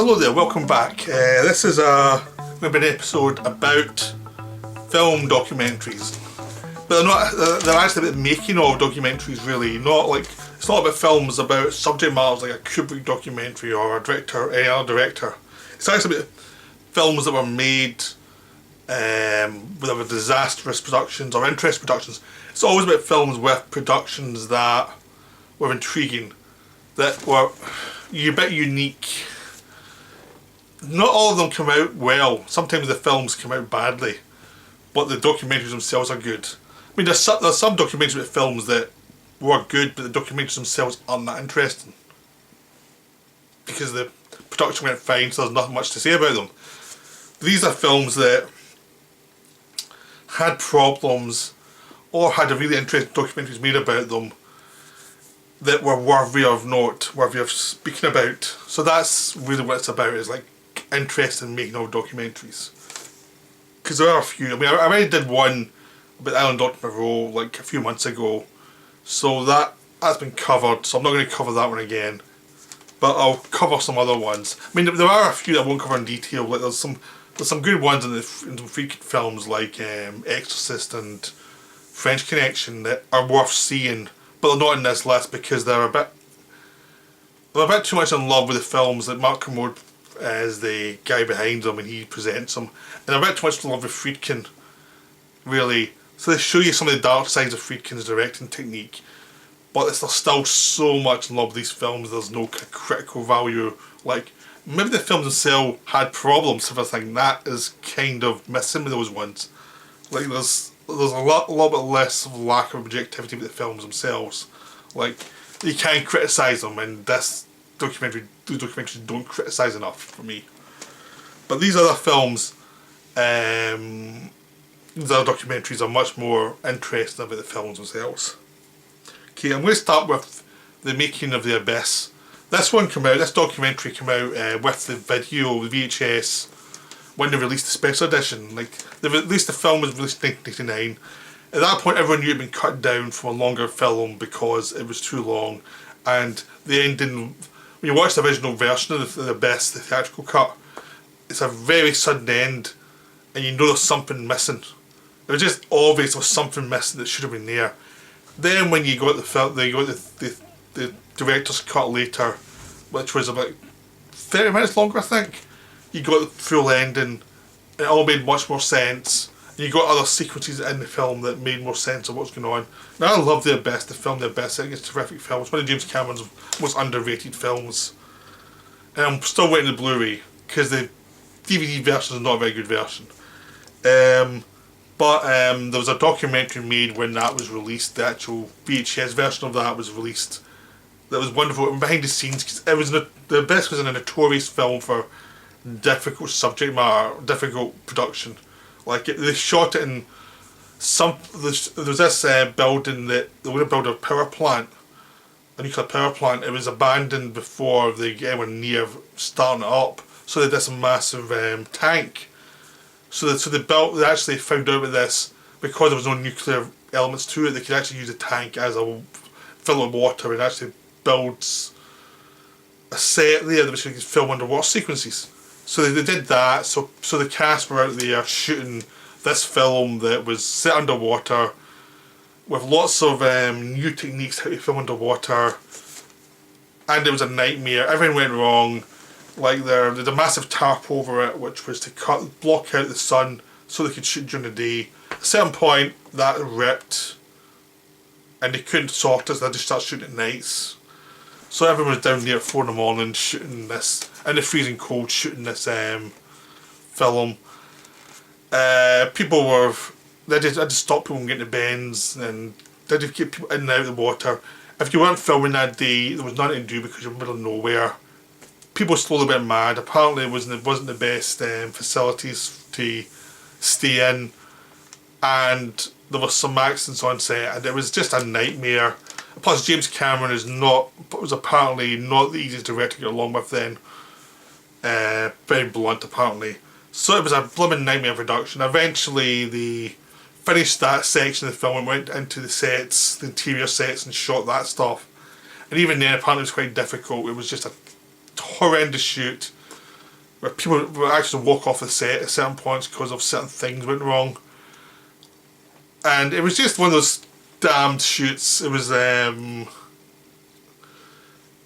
Hello there, welcome back. This is maybe an episode about film documentaries, but they're actually about the making of documentaries, really. It's not about films about subject matters like a Kubrick documentary or any other director. It's actually about films that were made with disastrous productions or interesting productions. It's always about films with productions that were intriguing, that were a bit unique. Not all of them come out well. Sometimes the films come out badly, but the documentaries themselves are good. I mean, there's some documentaries about films that were good, but the documentaries themselves aren't that interesting because the production went fine, so there's nothing much to say about them. These are films that had problems or had a really interesting documentaries made about them that were worthy of note, worthy of speaking about. So that's really what it's about, is like interest in making of documentaries. Because there are a few. I mean, I already did one about Island Dr. Moreau like a few months ago, so that's been covered, so I'm not going to cover that one again, but I'll cover some other ones. I mean, there are a few that I won't cover in detail. Like there's some good ones in some freaky films like Exorcist and French Connection that are worth seeing, but they're not in this list because they're a bit too much in love with the films. Like Mark Kermode as the guy behind them and he presents them, and they're a bit too much in love with Friedkin, really. So they show you some of the dark sides of Friedkin's directing technique, but there's still so much in love with these films. There's no critical value. Like maybe the films themselves had problems, everything that is kind of missing with those ones. Like there's a lot bit less of lack of objectivity with the films themselves. Like you can criticise them, and these documentaries don't criticise enough for me. But these other films, these other documentaries are much more interesting about the films themselves. Okay, I'm going to start with the making of The Abyss. This documentary came out with the video, the VHS, when they released the special edition. Like, the film was released in 1989. At that point, everyone knew it had been cut down from a longer film because it was too long, and the ending, when you watch the original version of The Abyss, the theatrical cut, it's a very sudden end, and you know there's something missing. It was just obvious there was something missing that should have been there. Then when you got the director's cut later, which was about 30 minutes longer, I think, you got the full ending. It all made much more sense. You got other sequences in the film that made more sense of what's going on. Now I love The Abyss, the film The Abyss. I think it's a terrific film. It's one of James Cameron's most underrated films. And I'm still waiting the Blu-ray because the DVD version is not a very good version. But there was a documentary made when that was released. The actual VHS version of that was released. That was wonderful. And behind the scenes, because The Abyss was in a notorious film for difficult subject matter, difficult production. Like they shot it in there was this building that they were going to build a power plant, a nuclear power plant. It was abandoned before they get anywhere near starting it up. So they did this massive tank. So they actually found out about this because there was no nuclear elements to it. They could actually use a tank as a fill with water and actually builds a set there which they could film underwater sequences. So they did that. So the cast were out there shooting this film that was set underwater with lots of new techniques how to film underwater, and it was a nightmare. Everything went wrong. Like there's a massive tarp over it, which was to block out the sun so they could shoot during the day. At a certain point, that ripped, and they couldn't sort it, so they just started shooting at nights. So everyone was down there at 4 in the morning shooting this, in the freezing cold, shooting this film. They had to stop people from getting the bends, and they had to keep people in and out of the water. If you weren't filming that day, there was nothing to do because you're in the middle of nowhere. People were slowly a bit mad. Apparently it wasn't the best facilities to stay in, and there were some accidents on set, and it was just a nightmare. Plus James Cameron was apparently not the easiest director to get along with then. Very blunt apparently. So it was a blooming nightmare production. Eventually they finished that section of the film and went into the sets, the interior sets, and shot that stuff. And even then apparently it was quite difficult. It was just a horrendous shoot. where people would actually walk off the set at certain points because of certain things went wrong. And it was just one of those damned shoots. It was,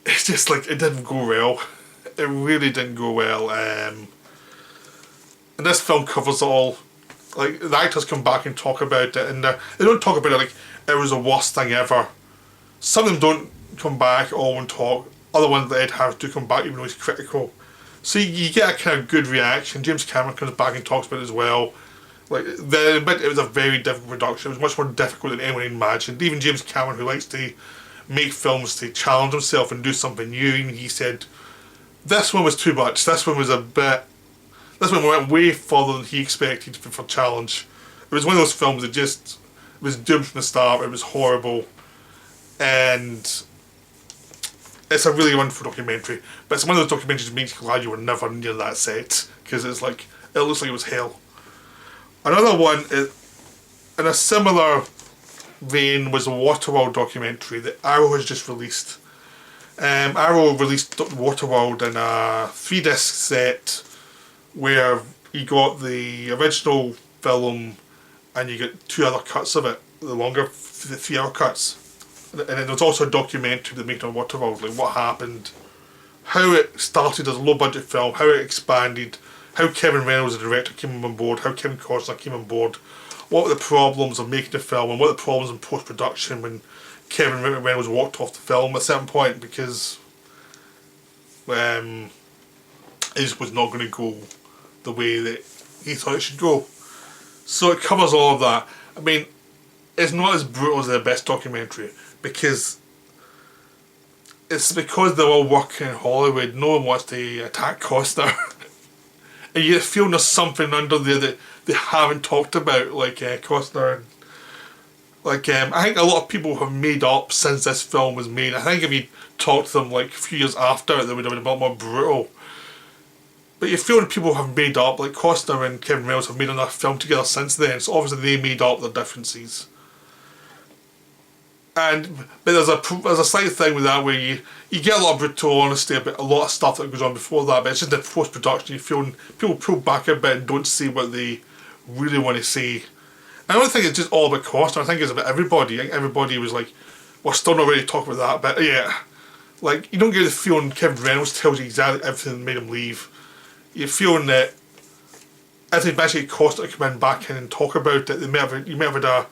it's just like, it didn't go well. It really didn't go well. And this film covers it all. Like, the actors come back and talk about it, and they don't talk about it like it was the worst thing ever. Some of them don't come back all and talk. Other ones that Ed Harris do come back even though he's critical. So you get a kind of good reaction. James Cameron comes back and talks about it as well. Like, it was a very difficult production. It was much more difficult than anyone imagined. Even James Cameron, who likes to make films to challenge himself and do something new, even he said, this one was too much. This one went way further than he expected for challenge. It was one of those films that just was doomed from the start. It was horrible. And it's a really wonderful documentary. But it's one of those documentaries that makes you glad you were never near that set. Because it's like, it looks like it was hell. Another one, in a similar vein, was a Waterworld documentary that Arrow has just released. Arrow released Waterworld in a 3-disc set where you got the original film and you get 2 other cuts of it, the longer 3-hour cuts. And then there was also a documentary that made on Waterworld, like what happened, how it started as a low budget film, how it expanded, how Kevin Reynolds, the director, came on board, how Kevin Costner came on board, what were the problems of making the film, and what were the problems in post-production when Kevin Reynolds walked off the film at a certain point because it just was not going to go the way that he thought it should go. So it covers all of that. I mean, it's not as brutal as the best documentary because they're all working in Hollywood. No one wants to attack Costner. And you feel there's something under there that they haven't talked about, like Costner. Like, I think a lot of people have made up since this film was made. I think if you talked to them like a few years after, they would have been a lot more brutal. But you feel that people have made up, like Costner and Kevin Reynolds have made another film together since then, so obviously they made up their differences. But there's a slight thing with that where you get a lot of brutal honesty about a lot of stuff that goes on before that, but it's just in post-production you feel people pull back a bit and don't say what they really want to say. I don't think it's just all about Costner, I think it's about everybody. I think everybody was like, we're still not ready to talk about that, but yeah. Like, you don't get the feeling Kevin Reynolds tells you exactly everything that made him leave. You're feeling that if they basically Costner to come in back in and talk about it, you may have had a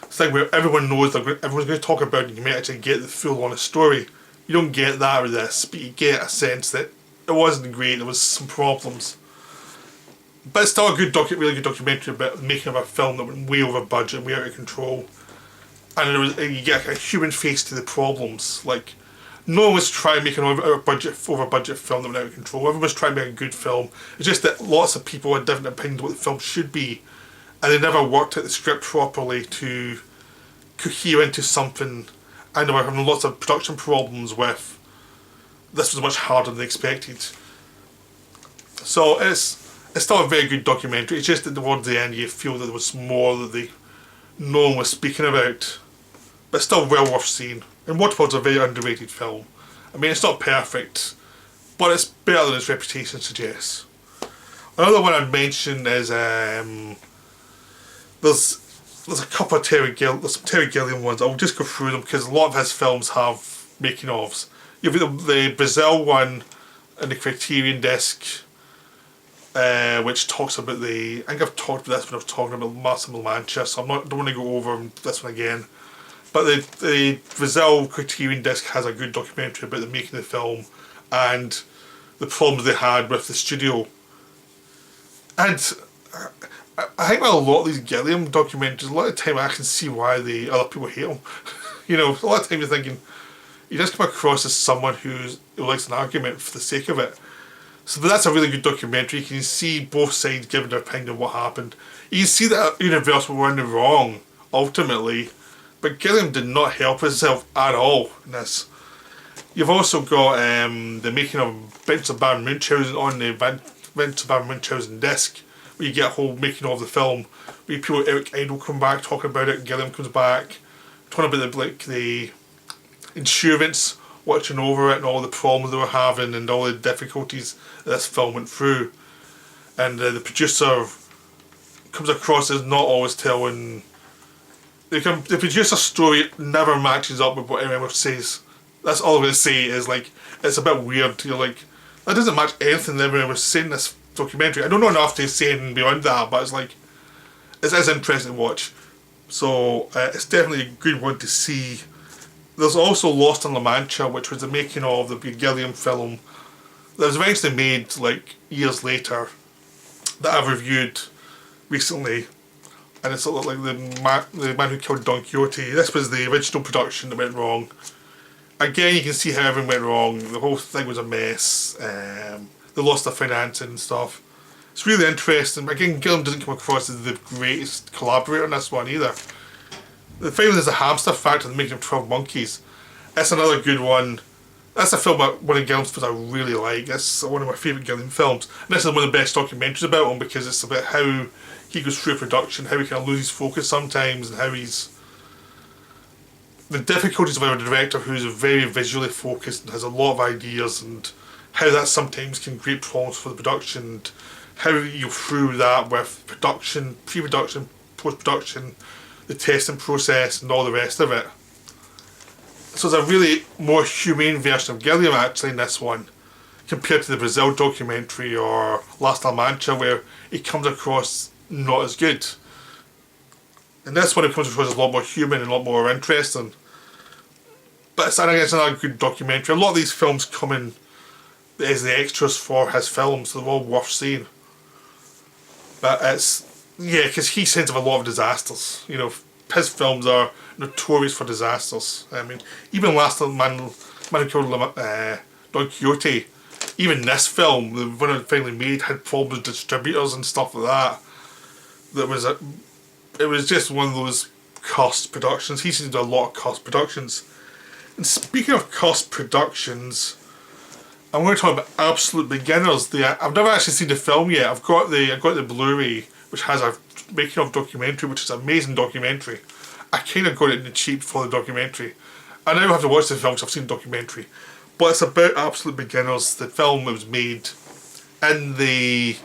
thing where everyone knows everyone's going to talk about it and you may actually get the full honest story. You don't get that with this, but you get a sense that it wasn't great, there was some problems. But it's still a really good documentary about the making of a film that went way over budget, way out of control. And you get a human face to the problems. Like, no one was trying to make an over budget film that went out of control. Everyone was trying to make a good film. It's just that lots of people had different opinions of what the film should be. And they never worked out the script properly to cohere into something. And they were having lots of production problems with. This was much harder than they expected. So it's still a very good documentary. It's just that towards the end you feel that there was more that no one was speaking about. But it's still well worth seeing. And Waterworld's a very underrated film. I mean, it's not perfect, but it's better than its reputation suggests. Another one I'd mention is there's a couple of there's some Terry Gilliam ones. I'll just go through them because a lot of his films have making ofs. You've got the Brazil one and the Criterion disc, which talks about I think I've talked about this when I was talking about Marcel Mancha, so don't want to go over this one again. But the Brazil Criterion disc has a good documentary about the making of the film and the problems they had with the studio. And I think with a lot of these Gilliam documentaries, a lot of the time I can see why the other people hate them. You know, a lot of times you're thinking, you just come across as someone who likes an argument for the sake of it. So but that's a really good documentary. You can see both sides giving their opinion on what happened. You can see that Universal were in the wrong, ultimately. But Gilliam did not help himself at all in this. You've also got the making of Vincent of Baron Munchausen on the Vincent of Baron Munchausen disc, where you get a whole making of the film. Where people like Eric Idle come back talking about it, Gilliam comes back, talking about the insurance watching over it and all the problems they were having and all the difficulties this film went through. And the producer comes across as not always telling. The producer's story never matches up with what anyone says. That's all I'm going to say is like, it's a bit weird. You're like, that doesn't match anything that everyone was saying in this documentary. I don't know enough to say anything beyond that, but it's like, it is interesting to watch. So it's definitely a good one to see. There's also Lost in La Mancha, which was the making of the Gilliam film that was eventually made like years later, that I've reviewed recently. And it's sort of like the man who killed Don Quixote. This was the original production that went wrong. Again, you can see how everything went wrong. The whole thing was a mess. They lost their financing and stuff. It's really interesting. Again, Gilliam doesn't come across as the greatest collaborator in this one either. The final there's a hamster factor, the making of 12 Monkeys. That's another good one. That's a film, one of Gilliam's films I really like. It's one of my favourite Gilliam films. And this is one of the best documentaries about him because it's about how he goes through production, how he kind of loses focus sometimes, and how he's... the difficulties of a director who's very visually focused and has a lot of ideas, and how that sometimes can create problems for the production, and how you go through that with production, pre-production, post-production, the testing process and all the rest of it. So there's a really more humane version of Gilliam actually in this one, compared to the Brazil documentary or Lost in La Mancha, where he comes across not as good. And this one, it comes across as a lot more human and a lot more interesting. But it's another good documentary. A lot of these films come in as the extras for his films, so they're all worth seeing. But it's, yeah, because he sends of a lot of disasters. You know, his films are notorious for disasters. I mean, even last Man Who Killed Don Quixote, even this film, the one it finally made, had problems with distributors and stuff like that. It was just one of those cost productions. He seems to do a lot of cost productions. And speaking of cost productions, I'm going to talk about Absolute Beginners. I've never actually seen the film yet. I've got the Blu-ray, which has a making of documentary, which is an amazing documentary. I kind of got it in the cheap for the documentary. I now have to watch the film because I've seen the documentary. But it's about Absolute Beginners, the film that was made in the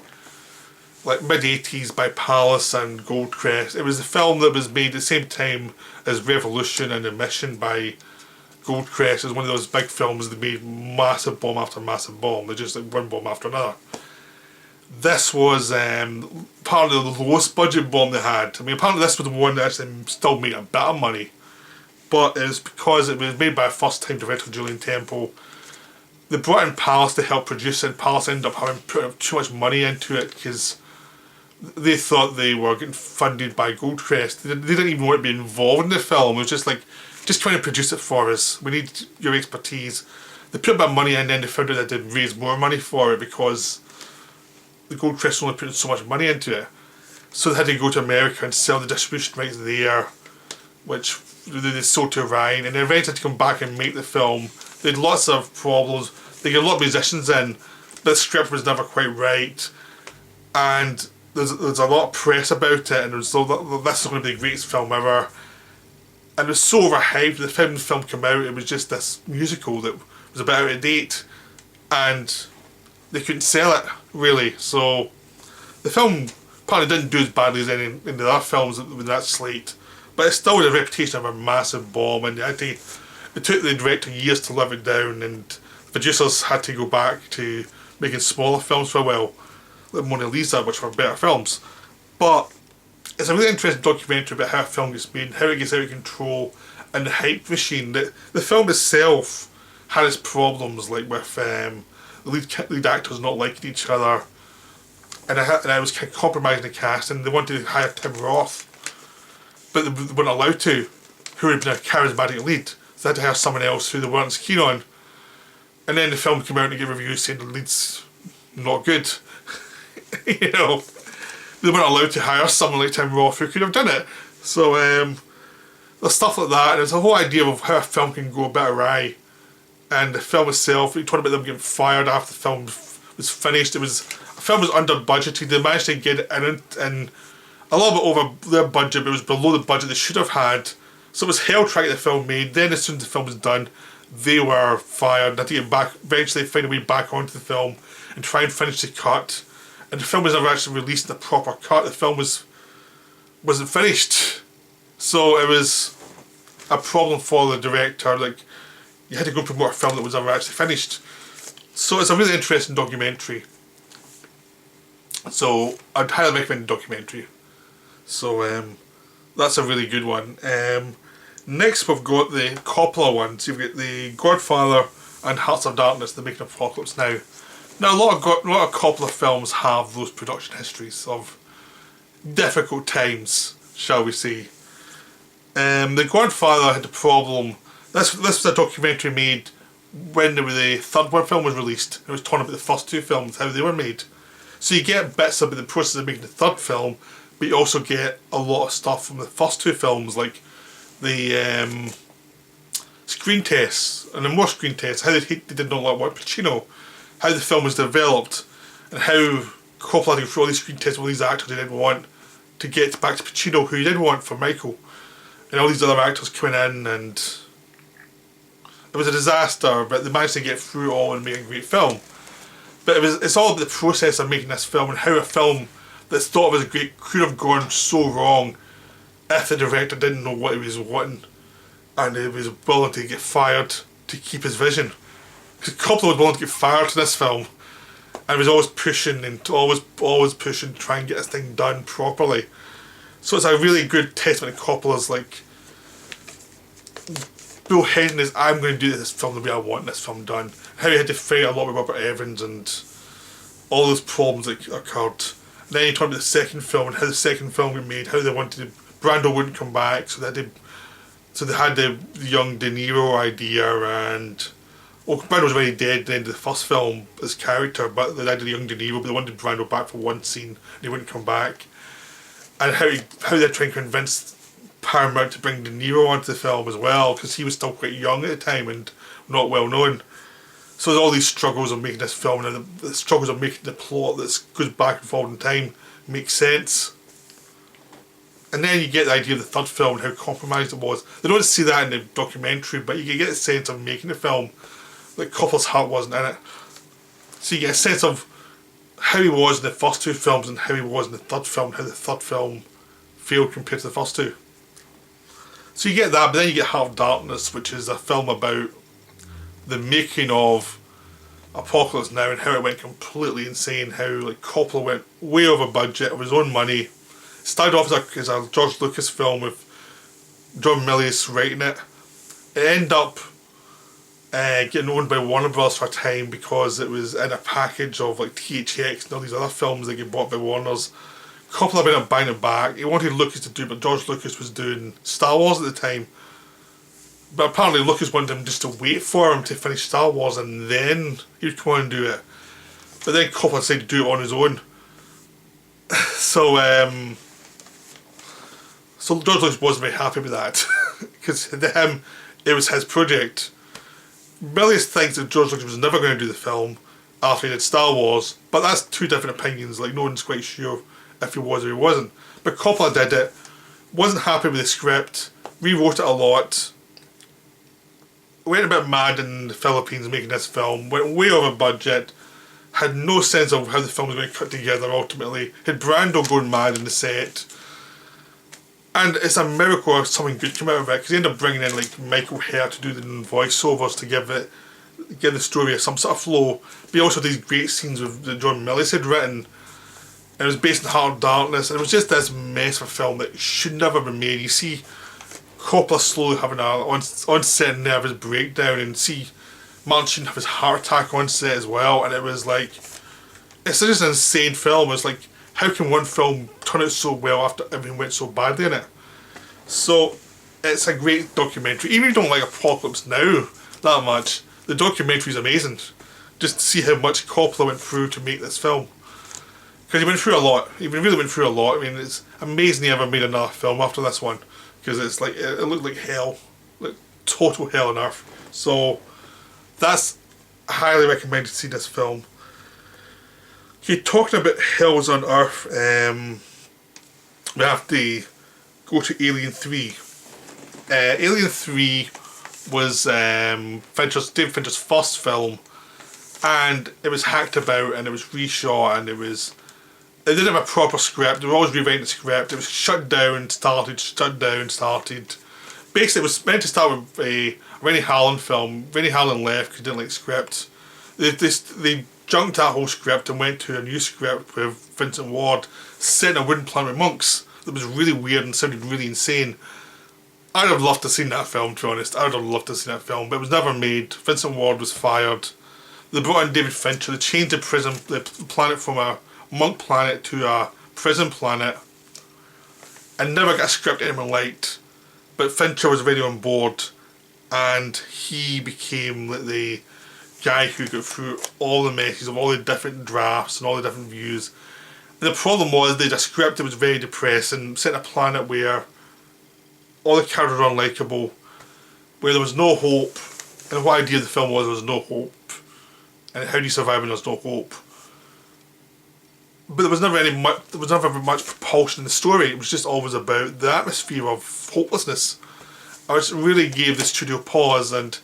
mid-80s by Palace and Goldcrest. It was a film that was made at the same time as Revolution and The Mission by Goldcrest. It was one of those big films that made massive bomb after massive bomb. They're just like one bomb after another. This was part of the lowest budget bomb they had. I mean, apparently this was the one that actually still made a bit of money. But it was because it was made by a first-time director, Julian Temple. They brought in Palace to help produce it, and Palace ended up having put too much money into it because they thought they were getting funded by Goldcrest. They didn't even want to be involved in the film. It was just like, just trying to produce it for us. We need your expertise. They put a bit of money in, and then they found out that they'd raise more money for it because the Goldcrest only put so much money into it. So they had to go to America and sell the distribution rights there, which they sold to Ryan, and they eventually had to come back and make the film. They had lots of problems. They got a lot of musicians in, but the script was never quite right, and there's a lot of press about it, and this is going to be the greatest film ever. And it was so overhyped. The film came out, it was just this musical that was a bit out of date, and they couldn't sell it really. So the film probably didn't do as badly as any of the other films with that slate, but it still had a reputation of a massive bomb, and it took the director years to live it down, and the producers had to go back to making smaller films for a while, like Mona Lisa, which were better films. But it's a really interesting documentary about how a film gets made, how it gets out of control, and the hype machine. The film itself had its problems, like with the lead actors not liking each other, and I was kind of compromising the cast, and they wanted to hire Tim Roth, but they weren't allowed to, who had been a charismatic lead. So they had to hire someone else who they weren't keen on. And then the film came out and gave reviews saying the lead's not good. You know, they weren't allowed to hire someone like Tim Roth who could have done it. So there's stuff like that, and there's a whole idea of how a film can go a bit awry. And the film itself, we talked about them getting fired after the film was finished. The film was under budgeted. They managed to get it in a little bit over their budget, but it was below the budget they should have had. So it was hell trying to get the film made. Then as soon as the film was done, they were fired. They had to get back, eventually find a way back onto the film and try and finish the cut. And the film was never actually released in a proper cut. The film wasn't finished. So it was a problem for the director. Like, you had to go promote a film that was never actually finished. So it's a really interesting documentary. So I'd highly recommend the documentary. So that's a really good one. Next we've got the Coppola ones. You've got the Godfather and Hearts of Darkness, The Making of Apocalypse Now. Now a lot of Coppola films have those production histories of difficult times, shall we say. The Godfather had the problem. This was a documentary made when the third one film was released. It was talking about the first two films, how they were made. So you get bits about the process of making the third film, but you also get a lot of stuff from the first two films, like the screen tests, and the more screen tests, how they did not like Pacino, how the film was developed, and how Coppola had to go through all these screen tests with all these actors he didn't want to get back to Pacino, who he did want for Michael, and all these other actors coming in, and it was a disaster, but they managed to get through it all and make a great film. But it's all about the process of making this film and how a film that's thought of as great could have gone so wrong if the director didn't know what he was wanting and he was willing to get fired to keep his vision. Because Coppola was willing to get fired to this film and was always pushing and always pushing to try and get this thing done properly. So it's a really good testament to Coppola's like Bill Henton is, I'm going to do this film the way I want this film done. How he had to fight a lot with Robert Evans and all those problems that occurred. And then he talked about the second film and how the second film got made, how they wanted Brando wouldn't come back, so they had the young De Niro idea, and Brando was already dead at the end of the first film as character, but they had the young De Niro, but they wanted Brando back for one scene and he wouldn't come back. And how they're trying to convince Paramount to bring De Niro onto the film as well, because he was still quite young at the time and not well known. So there's all these struggles of making this film, and the struggles of making the plot that goes back and forward in time make sense. And then you get the idea of the third film and how compromised it was. They don't see that in the documentary, but you get a sense of making the film like Coppola's heart wasn't in it. So you get a sense of how he was in the first two films and how he was in the third film, how the third film failed compared to the first two. So you get that, but then you get Heart of Darkness, which is a film about the making of Apocalypse Now and how it went completely insane, how like Coppola went way over budget of his own money. It started off as a George Lucas film with John Milius writing it. It ended up getting owned by Warner Bros for a time because it was in a package of like THX and all these other films that get bought by Warner's. Coppola ended up buying it back. He wanted Lucas to do it, but George Lucas was doing Star Wars at the time. But apparently Lucas wanted him just to wait for him to finish Star Wars and then he'd come on and do it. But then Coppola decided to do it on his own. So George Lucas wasn't very happy with that. Because to him, it was his project. Milius thinks that George Lucas was never going to do the film after he did Star Wars, but that's two different opinions. Like, no one's quite sure if he was or he wasn't. But Coppola did it, wasn't happy with the script, rewrote it a lot, went a bit mad in the Philippines making this film, went way over budget, had no sense of how the film was going to cut together ultimately, had Brando going mad in the set. And it's a miracle of something good came out of it, because he ended up bringing in like Michael Herr to do the voiceovers to give the story some sort of flow. But he also had these great scenes that John Milius had written. And it was based on Heart of Darkness, and it was just this mess of a film that should never have been made. You see Coppola slowly having a on-set nervous breakdown, and see Martin Sheen have his heart attack on set as well, and it was like, it's just an insane film. It's like, how can one film turn out so well after everything went so badly in it? So it's a great documentary. Even if you don't like Apocalypse Now that much, the documentary is amazing. Just to see how much Coppola went through to make this film. Because he went through a lot. He really went through a lot. I mean, it's amazing he ever made another film after this one. Because it's like, it looked like hell. Like total hell on earth. So that's highly recommended to see this film. Okay, talking about hells on earth, we have to go to Alien 3. Alien 3 was David Fincher's first film, and it was hacked about and it was reshot and it didn't have a proper script. They were always rewriting the script. It was shut down, started. Basically, it was meant to start with a Rennie Harlin film. Rennie Harlin left because he didn't like the script. They junked that whole script and went to a new script with Vincent Ward set in a wooden planet with monks. That was really weird and sounded really insane. I'd have loved to have seen that film, to be honest. I'd have loved to have seen that film, but it was never made. Vincent Ward was fired. They brought in David Fincher. They changed the planet from a monk planet to a prison planet, and never got a script anyone liked. But Fincher was already on board, and he became the guy who got through all the messes of all the different drafts and all the different views. And the problem was they had a script that was very depressing, set in a planet where all the characters were unlikable, where there was no hope, and the whole idea of the film was there was no hope, and how do you survive when there's no hope? But there was never much propulsion in the story. It was just always about the atmosphere of hopelessness. It really gave the studio pause and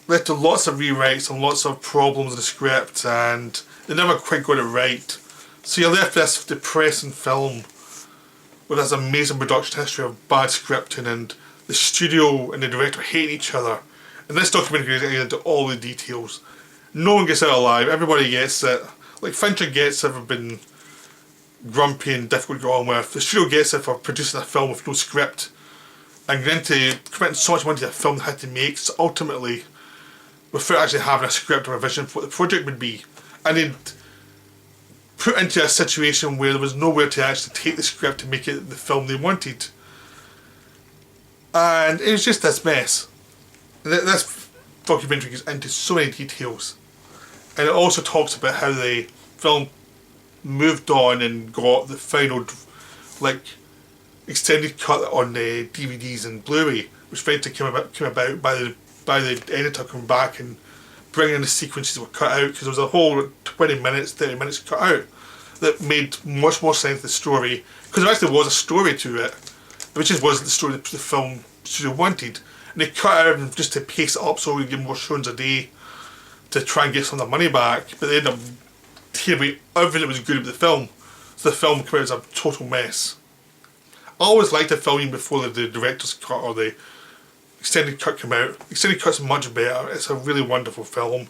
led to lots of rewrites and lots of problems in the script, and they never quite got it right. So you left this depressing film with this amazing production history of bad scripting and the studio and the director hating each other. And this documentary goes into all the details. No one gets out alive. Everybody gets it. Like Fincher gets it for being grumpy and difficult to go on with. The studio gets it for producing a film with no script and then to committing so much money to a film they had to make, so ultimately without actually having a script or a vision for what the project would be. And they'd put into a situation where there was nowhere to actually take the script to make it the film they wanted. And it was just this mess. This documentary goes into so many details. And it also talks about how the film moved on and got the final extended cut on the DVDs and Blu-ray, which eventually came about by the editor coming back and bringing in the sequences that were cut out, because there was a whole 20 minutes, 30 minutes cut out that made much more sense of the story, because there actually was a story to it, which just wasn't the story that the film studio wanted. And they cut out just to pace it up so we get more showings a day to try and get some of the money back, but they ended up tearing away everything that was good about the film, so the film came out as a total mess. I always liked the film even before the director's cut or the extended cut came out. The extended cut's much better. It's a really wonderful film.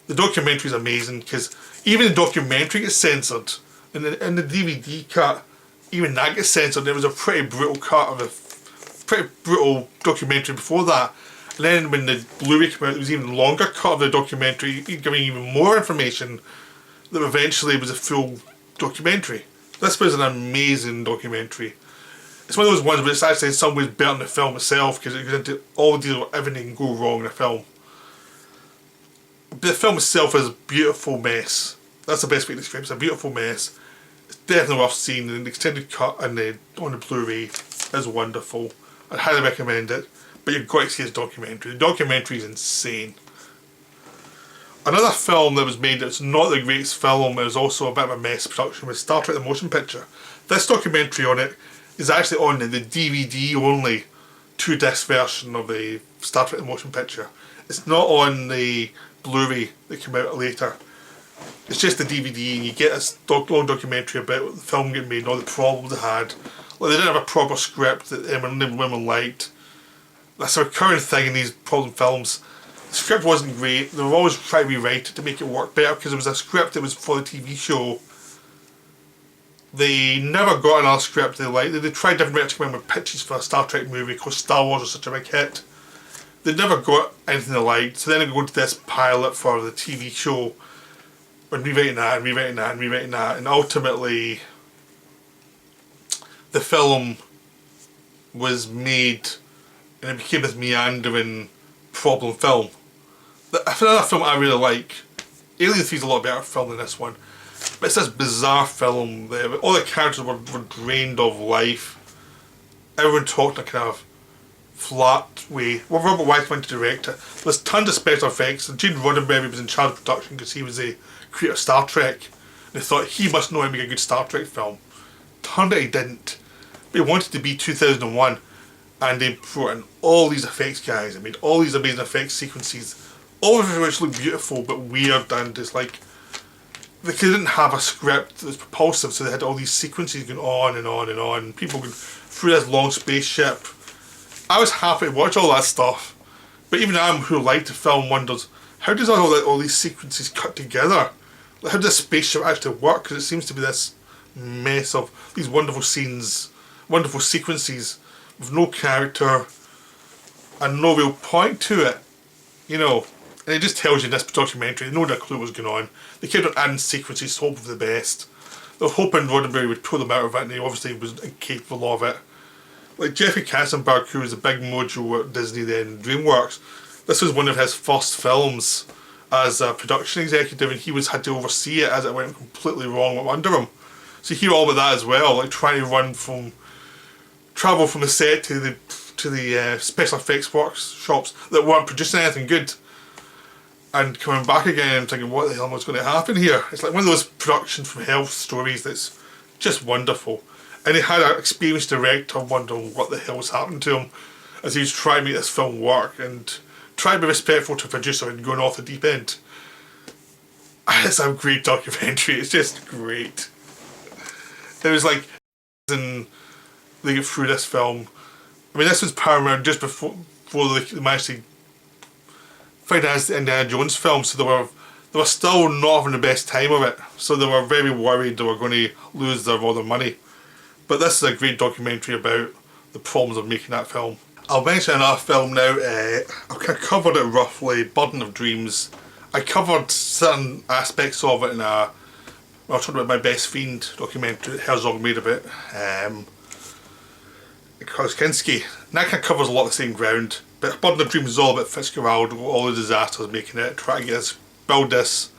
The documentary is amazing because even the documentary gets censored. In the DVD cut, even that gets censored. There was a pretty brutal cut of a pretty brutal documentary before that. And then when the Blu-ray came out, there was an even longer cut of the documentary, giving even more information that eventually was a full documentary. This was an amazing documentary. It's one of those ones where it's actually in some ways better than the film itself, because it goes into all the details of everything can go wrong in a film. But the film itself is a beautiful mess. That's the best way to describe it. It's a beautiful mess. It's definitely worth seeing, and the extended cut on the Blu-ray is wonderful. I'd highly recommend it, but you've got to see this documentary. The documentary is insane. Another film that was made that's not the greatest film, it was also a bit of a mess production, was Star Trek the Motion Picture. This documentary on it is actually on the DVD only 2-disc version of the Star Trek the Motion Picture. It's not on the Blu-ray that came out later. It's just the DVD, and you get this long documentary about the film getting made and all the problems it had. Like, they didn't have a proper script that women liked. That's a recurring thing in these problem films. The script wasn't great. They were always trying to rewrite it to make it work better, because it was a script that was for the TV show. They never got another script they liked. They tried different writers to come in with pitches for a Star Trek movie because Star Wars was such a big hit. They never got anything they liked, so then they go into this pilot for the TV show and rewriting that, and ultimately the film was made and it became this meandering problem film. Another film I really like, Alien 3 is a lot better film than this one. But it's this bizarre film there. All the characters were drained of life. Everyone talked in a kind of flat way. Well, Robert Wise went to direct it. There's tons of special effects. And Gene Roddenberry was in charge of production because he was the creator of Star Trek. And they thought he must know how to make a good Star Trek film. Turned out he didn't. But he wanted to be 2001. and they brought in all these effects guys and made all these amazing effects sequences, all of which look beautiful but weird, and it's like they didn't have a script that was propulsive, so they had all these sequences going on and on and on, people going through this long spaceship. I was happy to watch all that stuff, but even I, who liked the film, wonders how does all these sequences cut together? Like, how does the spaceship actually work? Because it seems to be this mess of these wonderful scenes, wonderful sequences with no character and no real point to it, you know. And it just tells you in this documentary, they had no clue what was going on. They kept on adding sequences, hoping for the best. They were hoping Roddenberry would pull them out of it, and he obviously was incapable of it. Like Jeffrey Katzenberg, who was a big mojo at Disney then, DreamWorks, this was one of his first films as a production executive, and he had to oversee it as it went completely wrong under him. So you hear all about that as well, like trying to travel from the set to the special effects workshops that weren't producing anything good, and coming back again and thinking, what the hell was going to happen here? It's like one of those production from hell stories that's just wonderful. And he had an experienced director wondering what the hell was happening to him as he was trying to make this film work and trying to be respectful to the producer and going off the deep end. It's a great documentary, it's just great. It was like, and they get through this film. I mean, this was Paramount just before they managed to finance the Indiana Jones film, so they were still not having the best time of it. So they were very worried they were going to lose all their money. But this is a great documentary about the problems of making that film. I'll mention another film now. I covered it roughly, Burden of Dreams. I covered certain aspects of it in I was talking about My Best Fiend documentary that Herzog made about Kinski. And that kind of covers a lot of the same ground. But Burden of Dreams is all about Fitzgerald, all the disasters making it, trying to build this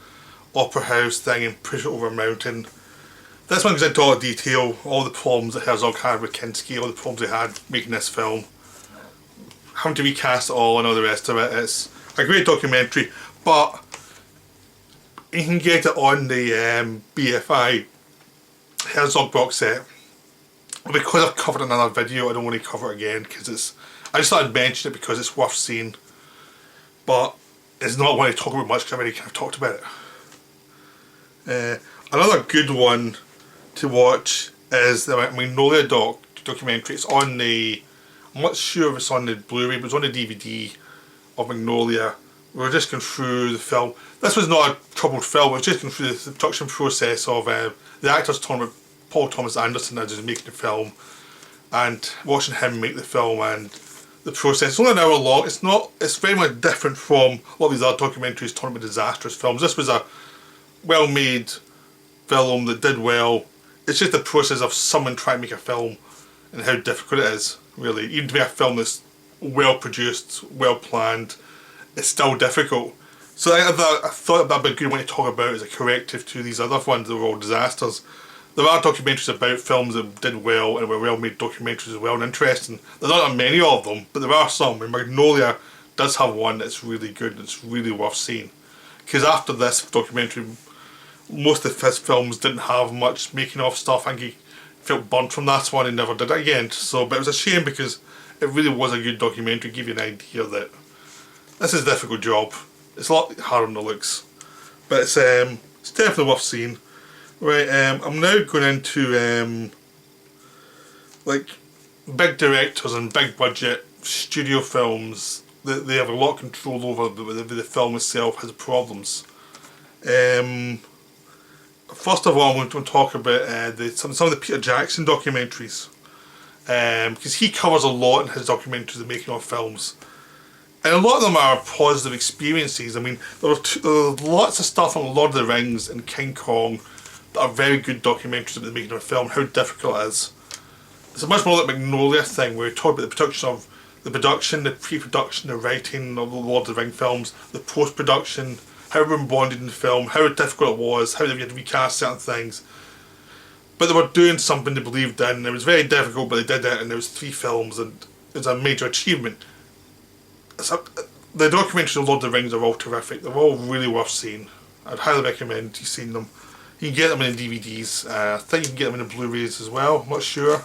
opera house thing and push it over a mountain. This one goes into all the detail, all the problems that Herzog had with Kinski, all the problems they had making this film, having to recast it all and all the rest of it. It's a great documentary, but you can get it on the BFI Herzog box set. Because I've covered another video, I don't want to cover it again because I just thought I'd mention it because it's worth seeing, but it's not one to talk about much because I've already kind of talked about it. Another good one to watch is the Magnolia documentary. It's on I'm not sure if it's on the Blu-ray, but it's on the DVD of Magnolia. We were just going through the film. This was not a troubled film, it was just going through the production process of the actors talking about Paul Thomas Anderson as he was making the film, and watching him make the film and the process. It's only an hour long. It's very much different from a lot of these other documentaries talking about disastrous films. This was a well-made film that did well. It's just the process of someone trying to make a film and how difficult it is, really. Even to make a film that's well produced, well planned, it's still difficult. So I thought that'd be a good one to talk about as a corrective to these other ones that were all disasters. There are documentaries about films that did well and were well made documentaries as well and interesting. There's not many of them, but there are some, and Magnolia does have one that's really good and it's really worth seeing. Because after this documentary, most of his films didn't have much making of stuff. I think he felt burnt from that one and never did it again. But it was a shame because it really was a good documentary, give you an idea that this is a difficult job. It's a lot harder than it looks. But it's definitely worth seeing. Right, I'm now going into like big directors and big budget studio films that they have a lot of control over, but the film itself has problems. First of all, I'm going to talk about some of the Peter Jackson documentaries, because he covers a lot in his documentaries, the making of films, and a lot of them are positive experiences. I mean, there are lots of stuff on Lord of the Rings and King Kong that are very good documentaries about the making of a film, how difficult it is. It's much more like Magnolia thing where we talk about the production, the pre-production, the writing of the Lord of the Rings films, the post-production, how everyone bonded in the film, how difficult it was, how they had to recast certain things. But they were doing something they believed in. It was very difficult, but they did it, and there was 3 films, and it was a major achievement. The documentaries of Lord of the Rings are all terrific. They're all really worth seeing. I'd highly recommend you seeing them. You can get them in the DVDs. I think you can get them in the Blu-rays as well. I'm not sure.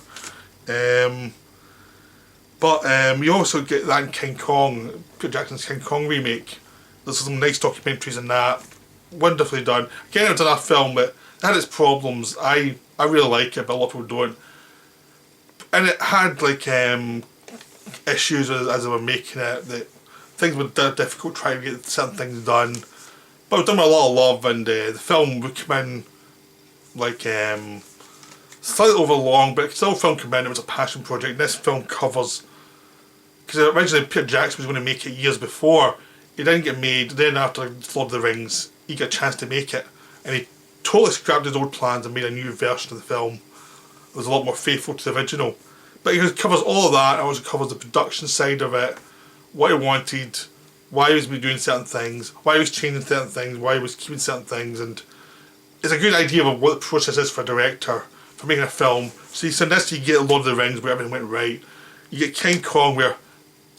But you also get that in King Kong, Peter Jackson's King Kong remake. There's some nice documentaries in that, wonderfully done. Again, it was another film that had its problems. I really like it, but a lot of people don't. And it had like issues as they were making it, that things were difficult trying to get certain things done. But it was done with a lot of love, and the film would come in like slightly over long, but still film came in, it was a passion project. This film covers, because originally Peter Jackson was going to make it years before. It didn't get made. Then after Lord of the Rings, he got a chance to make it, and he totally scrapped his old plans and made a new version of the film. It was a lot more faithful to the original. But it covers all of that. It also covers the production side of it, what he wanted, why he was doing certain things, why he was changing certain things, why he was keeping certain things, and it's a good idea of what the process is for a director for making a film. So you said this, you get Lord of the Rings where everything went right. You get King Kong where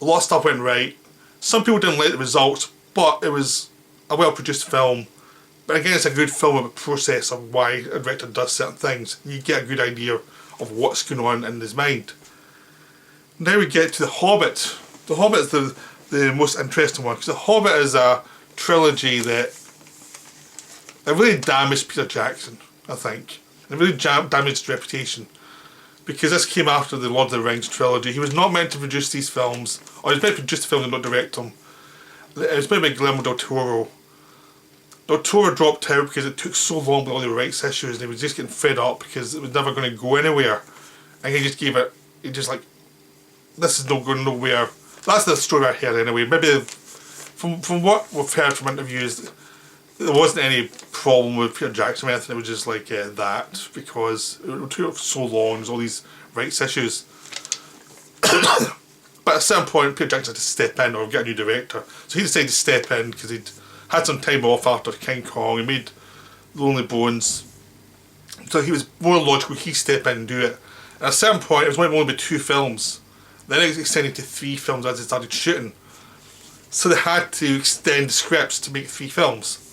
a lot of stuff went right. Some people didn't like the results, but it was a well-produced film. But again, it's a good film of a process of why a director does certain things. You get a good idea of what's going on in his mind. Now we get to The Hobbit. The Hobbit is the most interesting one, because The Hobbit is a trilogy that it really damaged Peter Jackson, I think. It really damaged his reputation. Because this came after the Lord of the Rings trilogy. He was not meant to produce these films, or he was meant to produce the films and not direct them. It was meant by Guillermo del Toro. Del Toro dropped out because it took so long with all the rights issues, and he was just getting fed up because it was never going to go anywhere. And he just gave it, he just like, this is not going nowhere. That's the story I heard anyway. Maybe from what we've heard from interviews, there wasn't any problem with Peter Jackson or anything. It was just like that, because it took so long. There's all these rights issues. But at a certain point, Peter Jackson had to step in or get a new director. So he decided to step in because he'd had some time off after King Kong. He made Lonely Bones. So he was more logical, he step in and do it. At a certain point, it was going to only be 2 films. Then it was extended to 3 films as they started shooting. So they had to extend the scripts to make 3 films.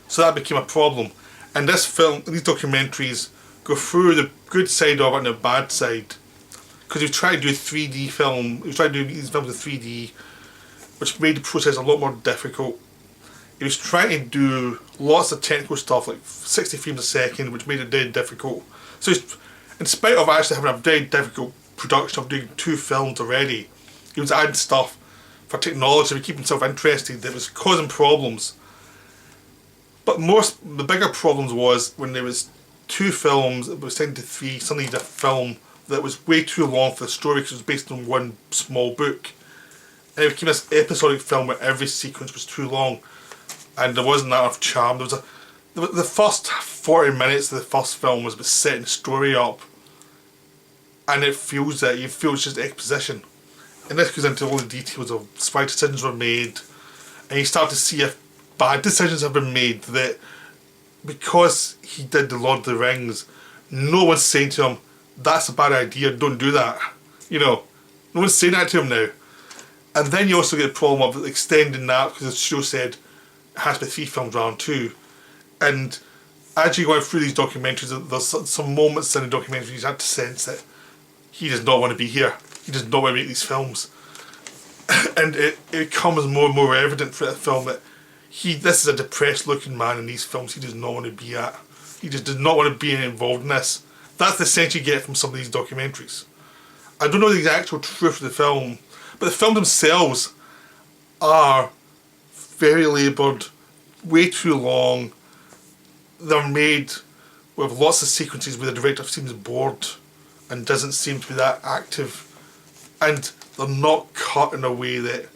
So that became a problem. And this film, these documentaries, go through the good side of it and the bad side. Because he tried to do a 3D film, he tried to do these films in 3D, which made the process a lot more difficult. He was trying to do lots of technical stuff, like 60 frames a second, which made it very difficult. So in spite of actually having a very difficult production of doing 2 films already, he was adding stuff for technology to keep himself interested that was causing problems. But the bigger problems was when there was 2 films, it was turned to 3, suddenly he did a film that was way too long for the story because it was based on one small book. And it became this episodic film where every sequence was too long, and there wasn't enough charm. There was the first 40 minutes of the first film was about setting the story up, and it feels that you feel it's just exposition. And this goes into all the details of why decisions were made, and you start to see if bad decisions have been made, that because he did the Lord of the Rings, no one's saying to him, that's a bad idea, don't do that. You know, no one's saying that to him now. And then you also get the problem of extending that, because the show said it has to be 3 films rather than 2. And as you go through these documentaries, there's some moments in the documentaries you have to sense that he does not want to be here. He does not want to make these films. And it becomes more and more evident for the film that this is a depressed looking man in these films he does not want to be at. He just does not want to be involved in this. That's the sense you get from some of these documentaries. I don't know the actual truth of the film, but the films themselves are very laboured, way too long. They're made with lots of sequences where the director seems bored and doesn't seem to be that active, and they're not cut in a way that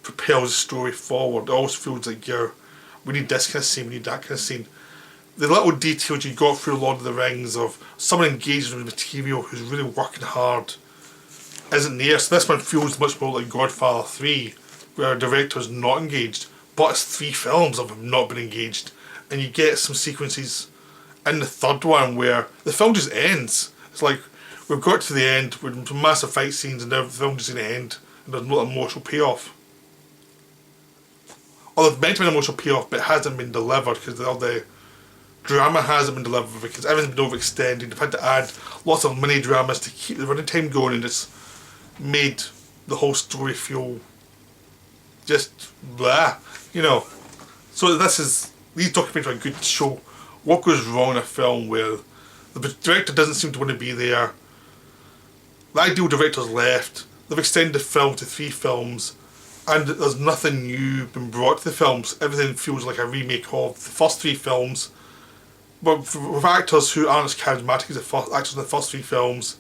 propels the story forward. It always feels like we need this kind of scene, we need that kind of scene. The little details you got through Lord of the Rings of someone engaged with the material who's really working hard isn't there. So this one feels much more like Godfather 3, where a director's not engaged, but it's 3 films of him not being engaged. And you get some sequences in the third one where the film just ends. It's like, we've got to the end with some massive fight scenes and now the film just going to end and there's no emotional payoff. Or there's meant to be an emotional payoff, but it hasn't been delivered because the drama hasn't been delivered because everything's been overextended. They've had to add lots of mini dramas to keep the running time going, and it's made the whole story feel just blah, you know. So these documentaries are good to show what goes wrong in a film where the director doesn't seem to want to be there. The ideal director's left. They've extended the film to 3 films, and there's nothing new been brought to the films. Everything feels like a remake of the first 3 films, but with actors who aren't as charismatic as the actors in the first 3 films,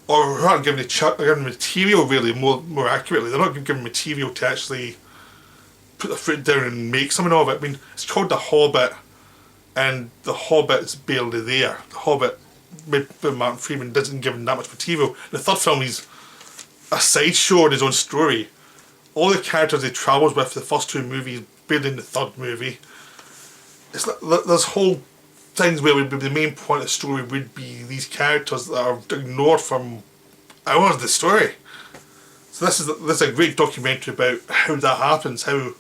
or who aren't given material really, more accurately. They're not given material to actually put their foot down and make something of it. I mean, it's called The Hobbit, and The Hobbit's barely there. The Hobbit, made by Martin Freeman, doesn't give him that much material. In the third film, he's a sideshow in his own story. All the characters he travels with the first 2 movies, barely in the third movie. It's like there's whole things where the main point of the story would be these characters that are ignored from hours of the story. So this is a great documentary about how that happens, how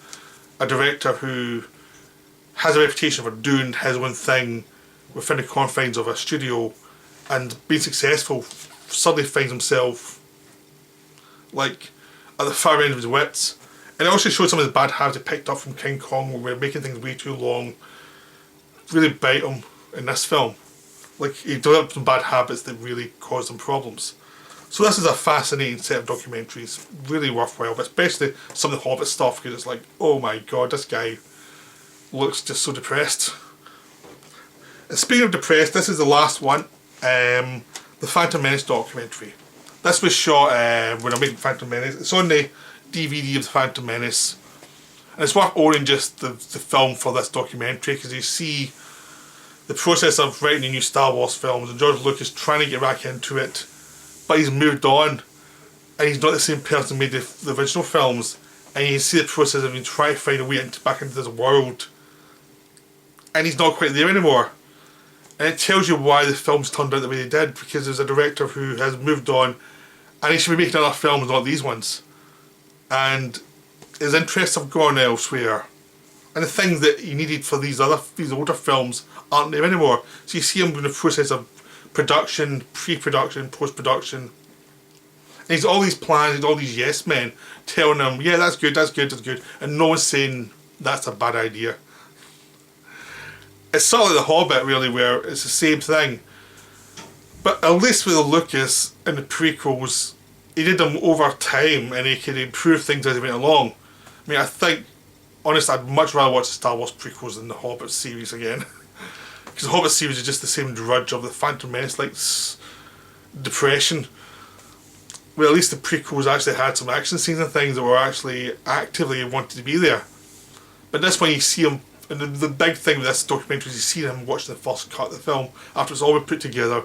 a director who has a reputation for doing his own thing within the confines of a studio and being successful suddenly finds himself like at the far end of his wits. And it also shows some of the bad habits he picked up from King Kong, where we're making things way too long. Really bite him in this film. Like, he developed some bad habits that really caused him problems. So this is a fascinating set of documentaries, really worthwhile, but especially some of the Hobbit stuff, because it's like, oh my god, this guy looks just so depressed. And speaking of depressed, this is the last one, the Phantom Menace documentary. This was shot when I made Phantom Menace. It's on the DVD of the Phantom Menace, and it's worth owning just the film for this documentary, because you see the process of writing the new Star Wars films, and George Lucas trying to get back into it, but he's moved on, and he's not the same person who made the original films, and you see the process of him trying to find a way back into this world, and he's not quite there anymore. And it tells you why the films turned out the way they did, because there's a director who has moved on, and he should be making other films, not these ones. And his interests have gone elsewhere, and the things that he needed for these older films aren't there anymore. So you see him in the process of production, pre-production, post-production, and he's all these plans, he's all these yes men telling him, yeah, that's good, that's good, that's good, and no one's saying that's a bad idea. It's sort of like The Hobbit, really, where it's the same thing, but at least with Lucas in the prequels, he did them over time, and he could improve things as he went along. I mean, I think, honestly, I'd much rather watch the Star Wars prequels than the Hobbit series again. Because the Hobbit series is just the same drudge of the Phantom Menace, like depression. Well, at least the prequels actually had some action scenes and things that were actually actively wanted to be there. But this one you see him, and the big thing with this documentary is you see him watching the first cut of the film after it's all been put together,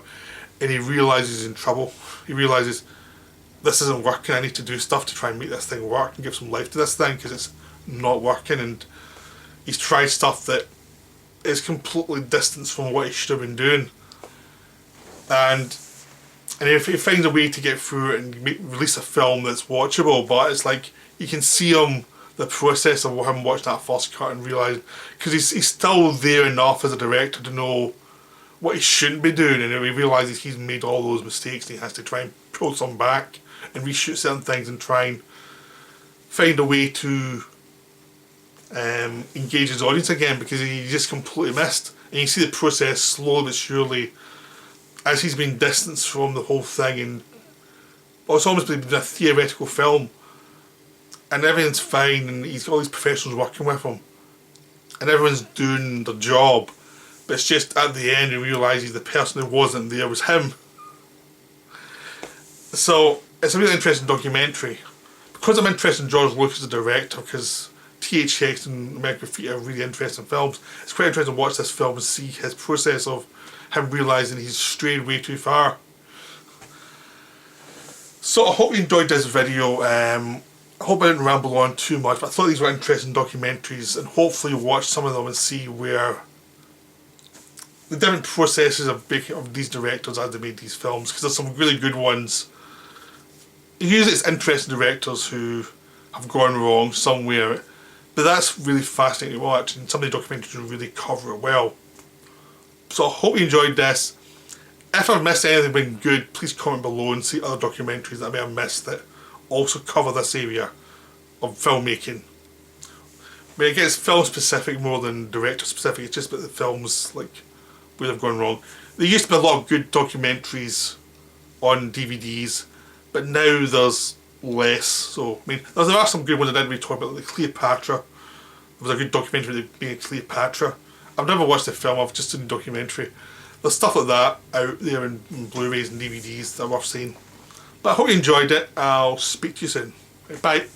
and he realises he's in trouble. He realises, this isn't working, I need to do stuff to try and make this thing work and give some life to this thing, because it's not working, and he's tried stuff that is completely distanced from what he should have been doing. And if he finds a way to get through it and release a film that's watchable, but it's like you can see him, the process of him watching that first cut and realise, because he's still there enough as a director to know what he shouldn't be doing, and he realises he's made all those mistakes and he has to try and pull some back and reshoot certain things and try and find a way to engage his audience again, because he just completely missed. And you see the process slowly but surely as he's been distanced from the whole thing, and it's almost been a theoretical film, and everything's fine, and he's got all these professionals working with him, and everyone's doing their job, but it's just at the end he realises the person who wasn't there was him. So it's a really interesting documentary. Because I'm interested in George Lucas as a director, because THX and American Graffiti are really interesting films, it's quite interesting to watch this film and see his process of him realising he's strayed way too far. So I hope you enjoyed this video. I hope I didn't ramble on too much, but I thought these were interesting documentaries, and hopefully you'll watch some of them and see where the different processes of these directors as they made these films, because there's some really good ones. Usually it's interesting directors who have gone wrong somewhere, but that's really fascinating to watch, and some of the documentaries really cover it well. So I hope you enjoyed this. If I've missed anything been good, please comment below and see other documentaries that I may have missed that also cover this area of filmmaking. I mean, again, it's film specific more than director specific. It's just about the films, like, where they've gone wrong. There used to be a lot of good documentaries on DVDs, but now there's less. So, I mean, there are some good ones I didn't really talk about, like Cleopatra. There was a good documentary being Cleopatra. I've never watched the film, I've just seen the documentary. There's stuff like that out there in Blu-rays and DVDs that are worth seeing. But I hope you enjoyed it. I'll speak to you soon. Bye.